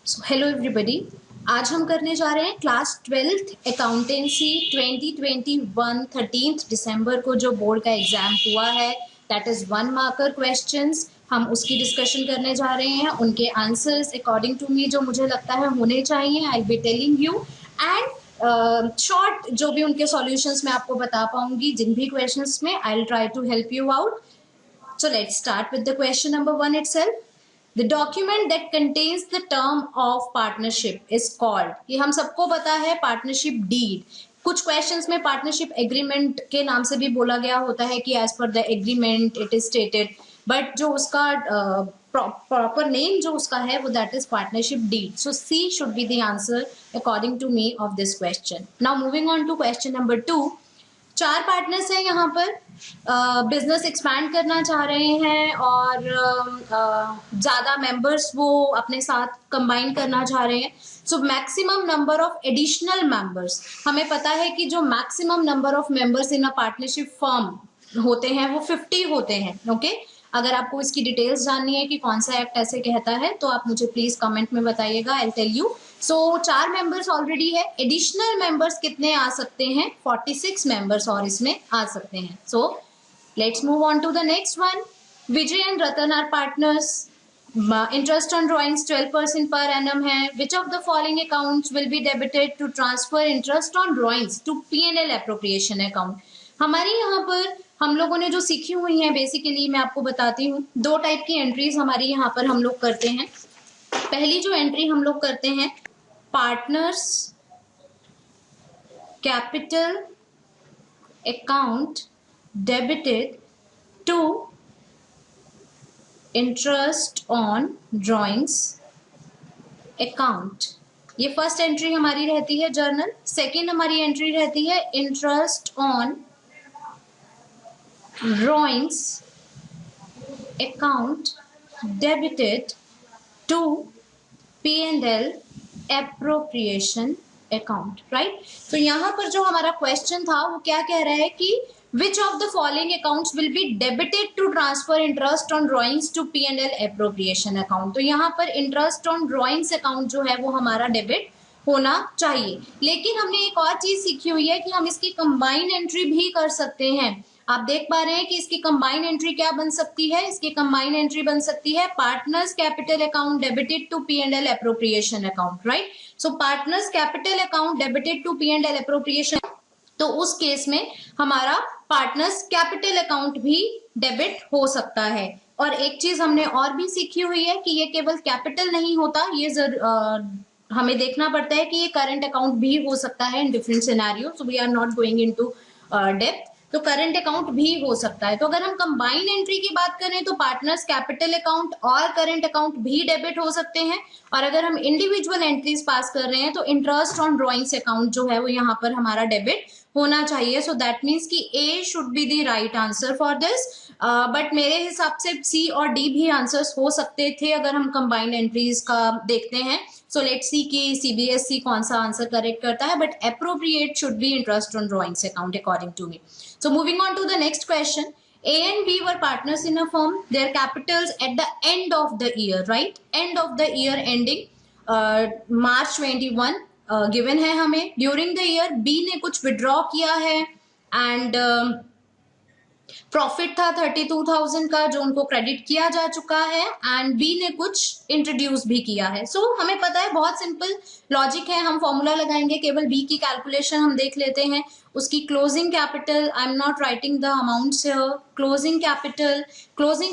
So hello everybody, आज हम करने जा रहे हैं क्लास 12th अकाउंटेंसी 2021 13 दिसंबर को जो बोर्ड का एग्जाम हुआ है, दैट इज 1 मार्कर क्वेश्चंस। हम उसकी डिस्कशन करने जा रहे हैं, उनके आंसर्स अकॉर्डिंग टू मी जो मुझे लगता है होने चाहिए, I be telling you. And short जो भी उनके सॉल्यूशंस मैं आपको बता पाऊंगी जिन भी क्वेश्चंस में, I will try to help you out. So let's start with the question number 1 itself. The document that contains the term of partnership is called, ये हम सबको पता है, पार्टनरशिप डीड। कुछ क्वेश्चंस में पार्टनरशिप एग्रीमेंट के नाम से भी बोला गया होता है कि as per the agreement it is stated, but जो उसका प्रॉपर नेम जो उसका है वो that is partnership deed. So C should be the answer according to me of this question. Now moving on to question number 2। 4 partners हैं यहाँ पर, business expand करना चाह रहे हैं और ज़्यादा मेंबर्स वो अपने साथ कंबाइन करना चाह रहे हैं। So maximum number of additional members, हमें पता है कि जो maximum number of members in a partnership firm होते हैं वो 50 होते हैं। ओके, अगर आपको इसकी डिटेल्स जाननी है कि कौन सा एक्ट ऐसे कहता है तो आप मुझे प्लीज कमेंट में बताइएगा, I will tell you. So 4 members already है, एडिशनल मेंबर्स कितने आ सकते हैं? 46 मेंबर्स और इसमें आ सकते हैं। So let's move on to the next one. Vijay and Ratan are partners, interest on drawings 12% per annum है। Which of the following accounts will be debited to transfer interest on drawings to P&L appropriation account? हमारे यहाँ पर हम लोगों ने जो सीखी हुई है, बेसिकली मैं आपको बताती हूँ, 2 टाइप की एंट्रीज हमारी यहाँ पर हम लोग करते हैं। पहली जो एंट्री हम लोग करते हैं, partners capital account debited to interest on drawings account. ये फर्स्ट एंट्री हमारी रहती है जर्नल। सेकेंड हमारी एंट्री रहती है interest on drawings account debited to P&L appropriation account, right. तो यहाँ पर जो हमारा क्वेश्चन था वो क्या कह रहा है कि which of the following accounts will be debited to transfer interest on drawings to P&L appropriation account. तो यहाँ पर इंटरेस्ट ऑन ड्रॉइंग्स अकाउंट जो है वो हमारा डेबिट होना चाहिए। लेकिन हमने एक और चीज सीखी हुई है कि हम इसकी कंबाइन एंट्री भी कर सकते हैं। आप देख पा रहे हैं कि इसकी कंबाइन एंट्री क्या बन सकती है? इसकी कंबाइन एंट्री बन सकती है partners capital account debited to P&L appropriation account, right. So partners capital account debited to P&L appropriation, तो उस केस में हमारा पार्टनर्स कैपिटल अकाउंट भी डेबिट हो सकता है। और एक चीज हमने और भी सीखी हुई है कि ये केवल कैपिटल नहीं होता, ये हमें देखना पड़ता है कि ये करंट अकाउंट भी हो सकता है in different scenario. So we are not going into depth. तो करंट अकाउंट भी हो सकता है। तो अगर हम कंबाइन एंट्री की बात करें तो पार्टनर्स कैपिटल अकाउंट और करंट अकाउंट भी डेबिट हो सकते हैं। और अगर हम इंडिविजुअल एंट्रीज पास कर रहे हैं तो इंटरेस्ट ऑन ड्रॉइंग्स अकाउंट जो है वो यहाँ पर हमारा डेबिट होना चाहिए। सो दैट मीन्स कि A should be the right answer for this. But मेरे हिसाब से सी और डी भी आंसर्स हो सकते थे अगर हम कंबाइंड एंट्रीज का देखते हैं। सो लेट्स सी कि CBSE कौन सा आंसर करेक्ट करता है, but appropriate should be interest on drawings account according to me. So moving on to the next question. A and B were partners in a firm. Their capitals at the end of the year, right? End of the year ending March 21 given है हमें। During the year B ने कुछ withdraw किया है and profit था 32,000 का जो उनको क्रेडिट किया जा चुका है, एंड बी ने कुछ इंट्रोड्यूस भी किया है। सो हमें पता है, बहुत सिंपल लॉजिक है, हम फॉर्मूला लगाएंगे, केवल बी की कैलकुलेशन हम देख लेते हैं। उसकी closing capital, I am not writing the amounts here, closing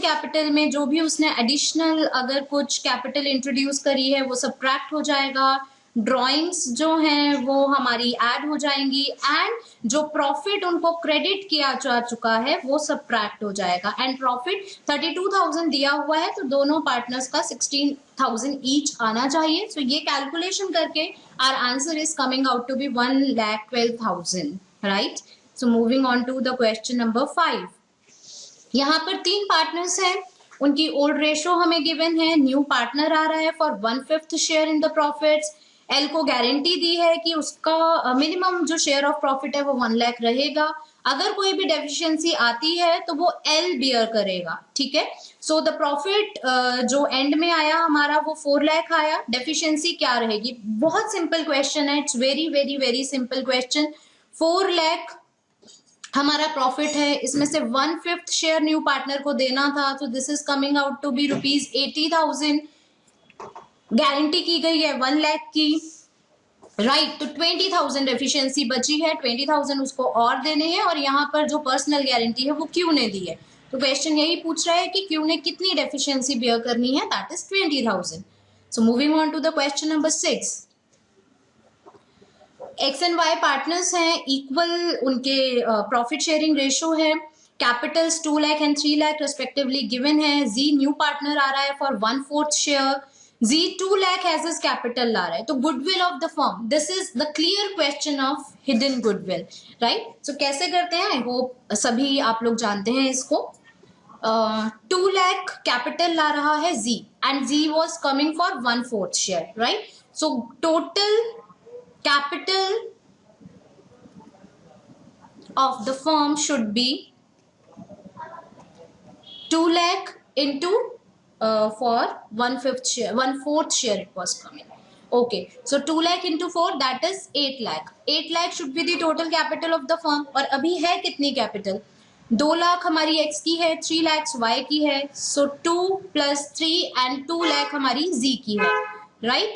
capital में जो भी उसने एडिशनल अगर कुछ कैपिटल इंट्रोड्यूस करी है वो सब्ट्रैक्ट हो जाएगा। ड्राइंग्स जो हैं वो हमारी ऐड हो जाएंगी एंड जो प्रॉफिट उनको क्रेडिट किया जा चुका है वो सब्ट्रैक्ट हो जाएगा। एंड प्रॉफिट 32,000 दिया हुआ है तो दोनों पार्टनर्स का 16,000 ईच आना चाहिए। सो ये कैलकुलेशन करके our answer is coming out to be 1,12,000, right. So moving on to the question number 5। यहाँ पर 3 पार्टनर्स हैं, उनकी ओल्ड रेशो हमें गिवन है। न्यू पार्टनर आ रहा है for 1/5 share in the profits. L को गारंटी दी है कि उसका मिनिमम जो शेयर ऑफ प्रॉफिट है वो 1 लाख रहेगा। अगर कोई भी डेफिशिएंसी आती है तो वो एल बियर करेगा, ठीक है। सो द प्रॉफिट जो एंड में आया हमारा वो 4 लाख आया, डेफिशिएंसी क्या रहेगी? बहुत सिंपल क्वेश्चन है, it's very very very simple question. 4 lakh हमारा प्रॉफिट है, इसमें से 1/5 शेयर न्यू पार्टनर को देना था, तो this is coming out to be ₹80,000। Guarantee की गई है 1 लाख की, राइट। तो 20,000 एफिशिएंसी बची है, 20,000 उसको और देने हैं, और यहाँ पर जो पर्सनल गारंटी है वो क्यू ने दी है। तो क्वेश्चन यही पूछ रहा है कि क्यू ने कितनी डेफिशिएंसी बियर करनी है, that is 20,000। So moving on to the question number 6। X and Y partners हैं, इक्वल उनके प्रॉफिट शेयरिंग रेशो है, capitals 2 lakh and 3 lakh respectively given है। जी न्यू पार्टनर आ रहा है for 1/4 share, G 2 lakh as is capital ला रहा है। तो goodwill of the firm, this is the clear question of hidden goodwill, right. So कैसे करते हैं, आई होप सभी आप लोग जानते हैं इसको। 2 लाख कैपिटल ला रहा है जी, and G was coming for 1/4 share, right. So total capital of the firm should be 2 lakh into for 1/5 share, 1/4 share it was coming. Okay, so 2 lakh into 4, that is 8 lakh. 8 lakh should be the total capital of the firm. और अभी है कितनी capital? 2 lakh हमारी x की है, 3 lakhs y की है, so 2 plus 3 and 2 lakh हमारी z की है, right?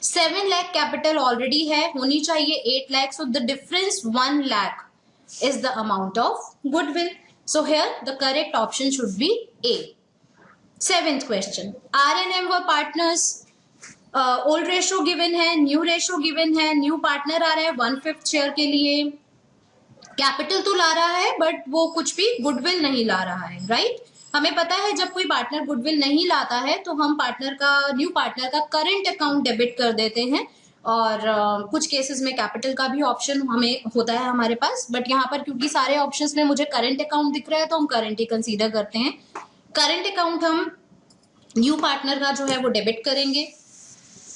7 लाख कैपिटल ऑलरेडी है, होनी चाहिए 8 lakh, so the difference 1 lakh is the amount of goodwill. So here the correct option should be A. 7th question, R and M were partners. Old ratio given है, new ratio given है, new partner आ रहा है 1/5 share के लिए, capital तो ला रहा है बट वो कुछ भी गुडविल नहीं ला रहा है, राइट। हमें पता है जब कोई पार्टनर गुडविल नहीं लाता है तो हम पार्टनर का, न्यू पार्टनर का करंट अकाउंट डेबिट कर देते हैं, और कुछ केसेस में कैपिटल का भी ऑप्शन हमें होता है हमारे पास, बट यहाँ पर क्योंकि सारे ऑप्शंस में मुझे करंट अकाउंट दिख रहा है तो हम करंट ही कंसीडर करते हैं। करंट अकाउंट हम न्यू पार्टनर का जो है वो डेबिट करेंगे,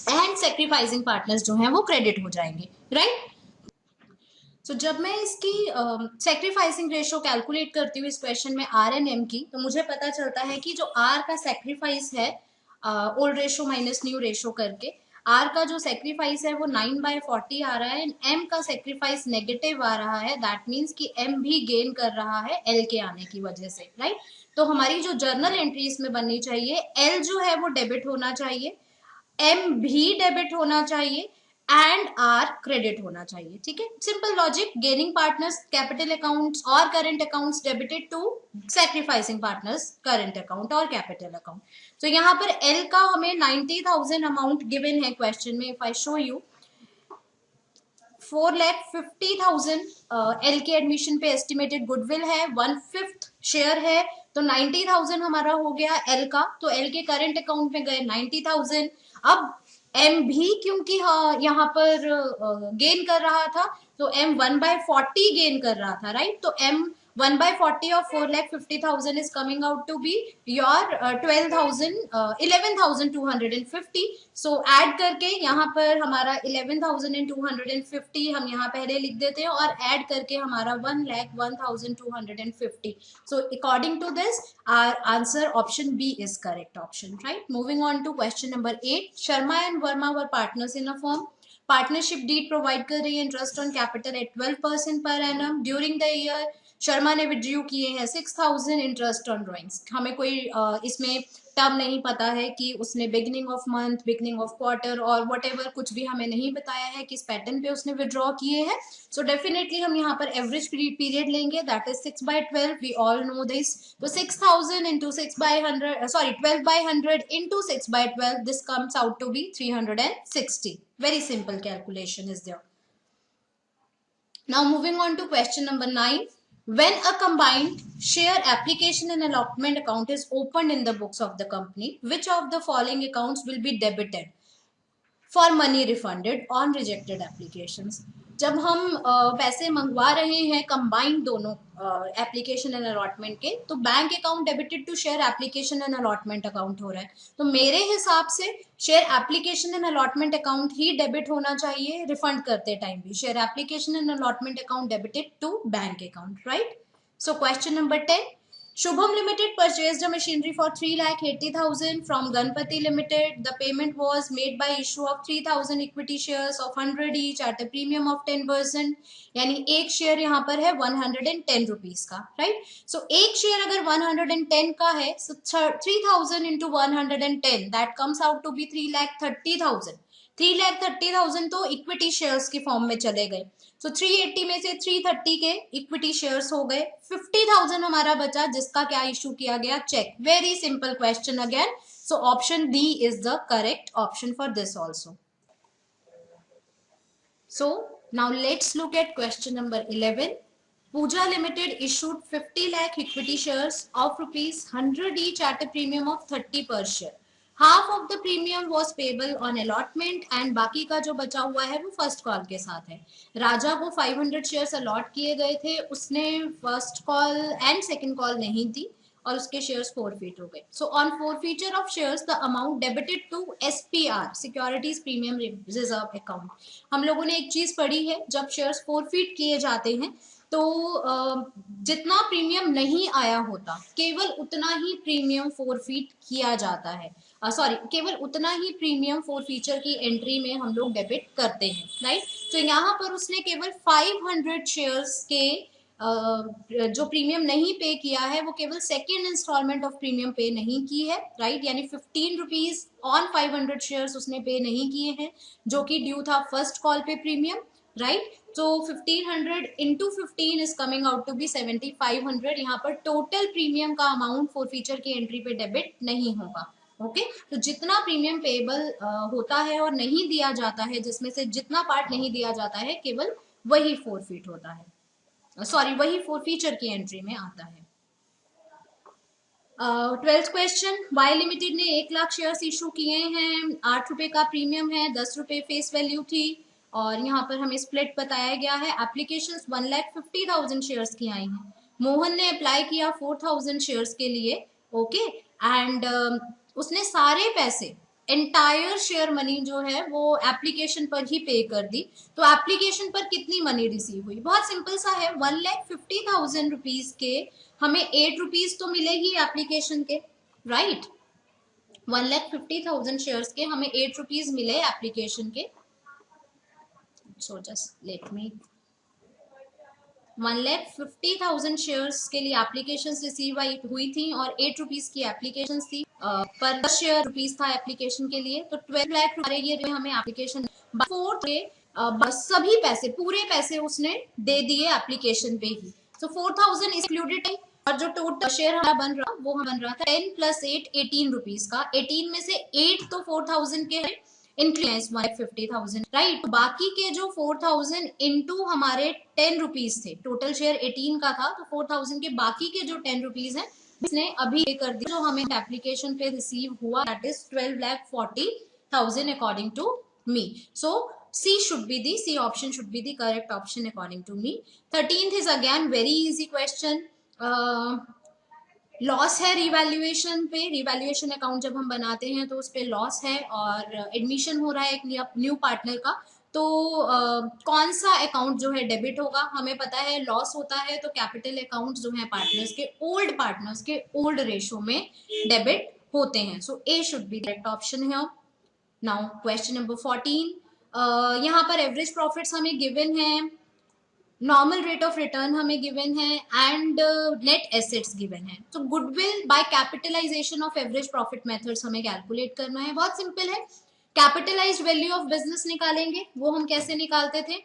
एंड सेक्रीफाइसिंग पार्टनर्स जो हैं वो क्रेडिट हो जाएंगे, राइट। तो जब मैं इसकी सेक्रीफाइसिंग रेशो कैलकुलेट करती हूँ इस क्वेश्चन में आर एंड एम की, तो मुझे पता चलता है कि जो आर का सेक्रीफाइस है old ratio minus new ratio करके, आर का जो सेक्रीफाइस है वो 9/40 आ रहा है, एंड एम का सेक्रीफाइस नेगेटिव आ रहा है, दैट मीन्स कि एम भी गेन कर रहा है एल के आने की वजह से, राइट। तो हमारी जो जर्नल एंट्री इसमें बननी चाहिए, एल जो है वो डेबिट होना चाहिए, एम भी डेबिट होना चाहिए, एंड आर क्रेडिट होना चाहिए, ठीक है। Simple logic, gaining partners capital accounts और current accounts debited to sacrificing partners current account और कैपिटल अकाउंट। तो यहाँ पर एल का हमें 90,000 अमाउंट गिवन है क्वेश्चन में। If I show you 4,50,000 L के एडमिशन पे एस्टिमेटेड गुडविल है, 1/5 शेयर है, तो 90,000 हमारा हो गया एल का, तो एल के करंट अकाउंट में गए 90,000। अब एम भी क्योंकि यहाँ पर गेन कर रहा था, तो एम 1/40 गेन कर रहा था, राइट। तो M 1/40 of 4,50,000 is coming out to be your 11,250. So add करके यहाँ पर हमारा 11,250 हम यहाँ पहले लिख देते हैं, और add करके हमारा 1,01,250. So according to this, our answer option B is correct option, right? Moving on to question number 8. Sharma and Verma were partners in a firm. Partnership deed provide कर रही है interest on capital at 12% per annum. During the year Sharma ने withdrew किए हैं 6,000 interest on drawings. हमें कोई इसमें term नहीं पता है कि उसने beginning of month, beginning of quarter और व्हाटएवर कुछ भी हमें नहीं बताया है किस पैटर्न पे उसने विड्रॉ किए हैं। सो डेफिनेटली हम यहाँ पर एवरेज पीरियड लेंगे, that is 6/12, we all know this. तो 6,000 into 6/100, sorry 12/100 into 6/12, this comes out to be 360. Very simple calculation is there. Now moving on to question number 9. When a combined share application and allotment account is opened in the books of the company, which of the following accounts will be debited for money refunded on rejected applications? जब हम पैसे मंगवा रहे हैं combined दोनों application and allotment के, तो bank account debited to share application and allotment account हो रहा है। तो मेरे हिसाब से share application and allotment account ही डेबिट होना चाहिए रिफंड करते टाइम भी। Share application and allotment account debited to bank account, right? So question number 10. Shubham Limited purchased a machinery for 3,80,000 from Ganpati Limited. The payment was made by issue of 3,000 equity shares of 100 each at a premium of 10%. यानी एक share यहाँ पर है 110 rupees का, right? सो एक share अगर 110 का है, so 3,000 into 110, that comes out to be 3,30,000. 3,30,000 तो इक्विटी शेयर्स की फॉर्म में चले गए। सो 380 में से 330 के इक्विटी शेयर्स हो गए, 50,000 हमारा बचा जिसका क्या इशू किया गया? Check. Very simple question again. So option D is the correct option for this also. So now let's look at question number 11. Pooja Limited issued 50 lakh equity shares of rupees 100 each at a premium of 30 per share. Half of the premium was payable on allotment and बाकी का जो बचा हुआ है वो first call के साथ है। राजा को 500 शेयर्स अलॉट किए गए थे, उसने first call and second call नहीं दी और उसके शेयर्स फोरफीट हो गए। So on forfeiture of shares the amount debited to SPR, securities premium reserve account. हम लोगों ने एक चीज पढ़ी है, जब शेयर्स फोरफीट किए जाते हैं तो जितना प्रीमियम नहीं आया होता केवल उतना ही प्रीमियम फोरफीट किया जाता है। सॉरी, केवल उतना ही प्रीमियम फोरफीचर की एंट्री में हम लोग डेबिट करते हैं, राइट? तो यहाँ पर उसने केवल 500 शेयर्स के जो प्रीमियम नहीं पे किया है वो केवल सेकेंड इंस्टॉलमेंट ऑफ प्रीमियम पे नहीं की है, राइट? यानी 15 रुपीज ऑन 500 शेयर्स उसने पे नहीं किए हैं जो कि ड्यू था फर्स्ट कॉल पे प्रीमियम, राइट? तो 1500 into 15 is coming out to be 7500। यहाँ पर टोटल प्रीमियम का अमाउंट फोरफीचर की एंट्री पे डेबिट नहीं होगा। ओके, तो जितना प्रीमियम पेबल होता है और नहीं दिया जाता है, जिसमें से जितना पार्ट नहीं दिया जाता है केवल वही फोरफीट होता है, सॉरी वही फोरफीचर की एंट्री में आता है। 12th क्वेश्चन, वाई लिमिटेड ने 1 लाख शेयर्स इशू किए हैं, 8 रुपए का प्रीमियम है, 10 रुपए फेस वैल्यू थी और यहाँ पर हमें स्प्लिट बताया गया है। एप्लीकेशंस 1,50,000 शेयर्स की आई हैं। मोहन ने अप्लाई किया 4,000 शेयर्स के लिए, ओके, एंड उसने सारे पैसे एंटायर शेयर मनी जो है वो एप्लीकेशन पर ही पे कर दी। तो एप्लीकेशन पर कितनी मनी रिसीव हुई? बहुत सिंपल सा है, 1,50,000 रुपीज के हमें 8 रुपीज तो मिले ही एप्लीकेशन के, राइट? 1,50,000 शेयर्स के हमें 8 रुपीज मिले एप्लीकेशन के। So just let me 1,50,000 shares के लिए एप्लीकेशन रिसीव हुई थी और 8 रुपीज की एप्लीकेशन थी, पर शेयर रुपीज था एप्लीकेशन के लिए। तो 12 लाख ये हमें एप्लीकेशन 4 के सभी पैसे, पूरे पैसे उसने दे दिए एप्लीकेशन पे ही। सो 4,000 इंक्लूडेड है और जो टोटल शेयर हमारा बन रहा था 10 + 8 18 रुपीज का। 18 में से 8 तो 4,000 के है, इंक्रीज 1,50,000, राइट? बाकी के जो 4,000 इंटू हमारे 10 रुपीज थे, टोटल शेयर 18 का था, तो 4,000 के बाकी के जो 10 रुपीज है इसने अभी पे कर दिया, जो हमें एप्लीकेशन पे रिसीव हुआ, that is 12,40,000 according to me. So C should be the C option should be the correct option according to me. 13th is again very easy question. Loss है रिवैल्यूएशन पे, रिवैल्यूएशन अकाउंट जब हम बनाते हैं तो उस पे लॉस है और एडमिशन हो रहा है एक न्यू पार्टनर का, तो कौन सा अकाउंट जो है डेबिट होगा? हमें पता है लॉस होता है तो कैपिटल अकाउंट जो है पार्टनर्स के ओल्ड रेशो में डेबिट होते हैं। So A should be correct option है। नाउ क्वेश्चन नंबर 14, यहाँ पर एवरेज प्रॉफिट्स हमें गिवन है, नॉर्मल रेट ऑफ रिटर्न हमें गिवन है एंड नेट एसेट्स गिवन है। तो goodwill by capitalisation of average profit methods हमें कैलकुलेट करना है। बहुत सिंपल है, कैपिटलाइज्ड वैल्यू ऑफ बिजनेस निकालेंगे। वो हम कैसे निकालते थे?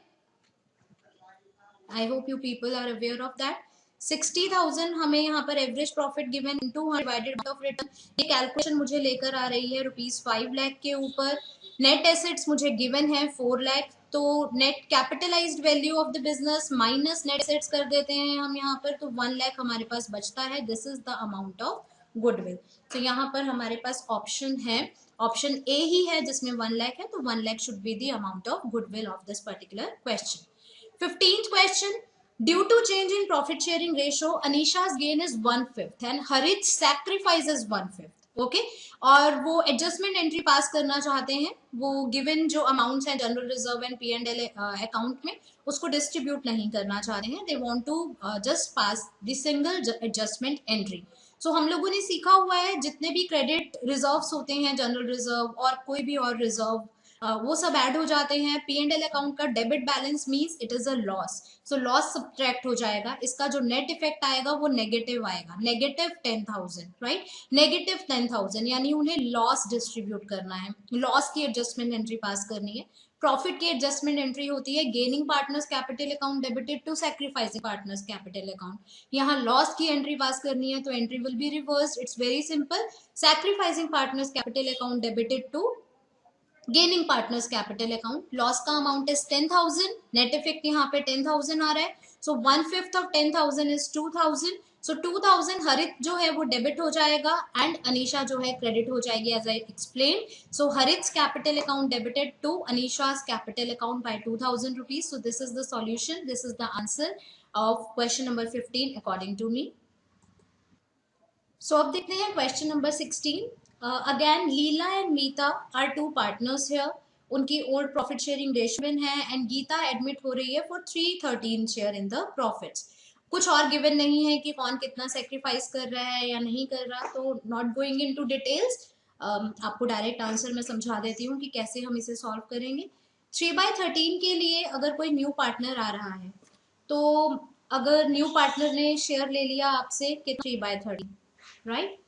I hope you people are aware of that. 60,000 हमें यहाँ पर average profit given into 100 divided of return. ये कैलकुलेशन मुझे लेकर आ रही है ₹5 लाख के ऊपर। नेट एसेट्स मुझे गिवन है 4 लाख, तो net capitalised value of the business minus net assets कर देते हैं हम यहाँ पर, तो 1 लाख हमारे पास बचता है। This is the amount of goodwill. तो यहाँ पर हमारे पास ऑप्शन है, ऑप्शन ए ही है जिसमें 1 लाख है, तो 1 lakh should be the amount of goodwill of this particular question. 15th question. Due to change in profit sharing ratio, Anisha's gain is 1/5 and Harit sacrifices 1/5. Okay और वो एडजस्टमेंट एंट्री पास करना चाहते हैं, वो गिवन जो अमाउंट्स हैं general reserve and P&L account में उसको डिस्ट्रीब्यूट नहीं करना चाहते हैं. They want to just pass the single adjustment entry. So हम लोगों ने सीखा हुआ है जितने भी क्रेडिट रिजर्व्स होते हैं, जनरल रिजर्व और कोई भी और रिजर्व, वो सब ऐड हो जाते हैं. P&L अकाउंट का debit balance means it is a loss, so loss subtract हो जाएगा. इसका जो नेट इफेक्ट आएगा वो नेगेटिव आएगा, -10,000, राइट. -10,000 यानी उन्हें लॉस डिस्ट्रीब्यूट करना है, लॉस की एडजस्टमेंट एंट्री पास करनी है. प्रॉफिट की एडजस्टमेंट एंट्री होती है gaining partners capital account debited to sacrificing partners capital account. यहाँ लॉस की एंट्री पास करनी है तो entry will be reversed. It's very simple. Sacrificing partners capital account debited to gaining partners capital account. Loss का amount is 10,000, net effect यहाँ पे 10,000 आ रहा है. सो 1/5 ऑफ 10,000 इज 2,000. सो 2,000 हरित जो है वो डेबिट हो जाएगा एंड अनीशा जो है क्रेडिट हो जाएगी as I explain. So Harit capital account debited to अनीशा's capital account by 2,000 rupees. So this is the solution, this is the answer of question number 15 according to me. So अब देखते हैं question number 16. Again Leela and Meeta are two partners here. उनकी old profit sharing ratio है and Geeta admit हो रही है for 313 share in the profits. कुछ और गिवन नहीं है कि कौन कितना सेक्रीफाइस कर रहा है या नहीं कर रहा, तो नॉट गोइंग इनटू डिटेल्स. आपको डायरेक्ट आंसर मैं समझा देती हूँ कि कैसे हम इसे सॉल्व करेंगे. 3/13 के लिए अगर कोई न्यू पार्टनर आ रहा है तो अगर न्यू पार्टनर ने शेयर ले लिया आपसे कि 3/13, राइट,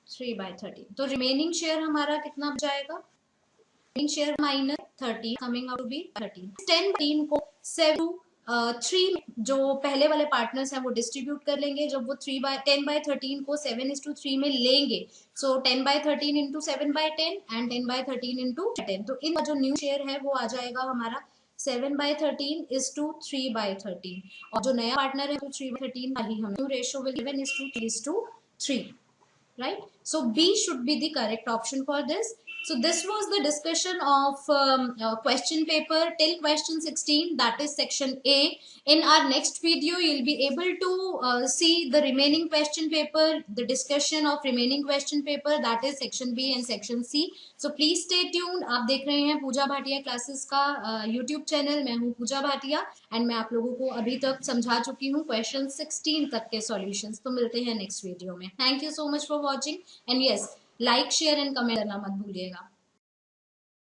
3/13, तो रिमेनिंग शेयर हमारा कितना बच जाएगा? Remaining share -30 coming out to be 13. 10/13 को 7/3 जो पहले वाले पार्टनर्स हैं वो डिस्ट्रीब्यूट कर लेंगे. जब वो 10/13 को 7:3 में लेंगे, सो 10/13 इंटू 7/10 एंड 10/13 इंटू 10. तो इनका जो न्यू शेयर है वो आ जाएगा हमारा 7/13 इज टू 3/13. और जो नया पार्टनर है तो 3/13 का ही हम new ratio will given is to 3:3. Right, so B should be the correct option for this. So this was the discussion of question paper till question 16, that is section A. In our next video you'll be able to see the remaining question paper, the discussion of remaining question paper, that is section B and section C. So please stay tuned. आप देख रहे हैं पूजा Bhatia classes का YouTube channel. मैं हूँ पूजा Bhatia and मैं आप लोगों को अभी तक समझा चुकी हूँ क्वेश्चन 16 तक के सॉल्यूशंस. तो मिलते हैं नेक्स्ट वीडियो में. Thank you so much for watching and yes, like share and comment करना मत भूलिएगा.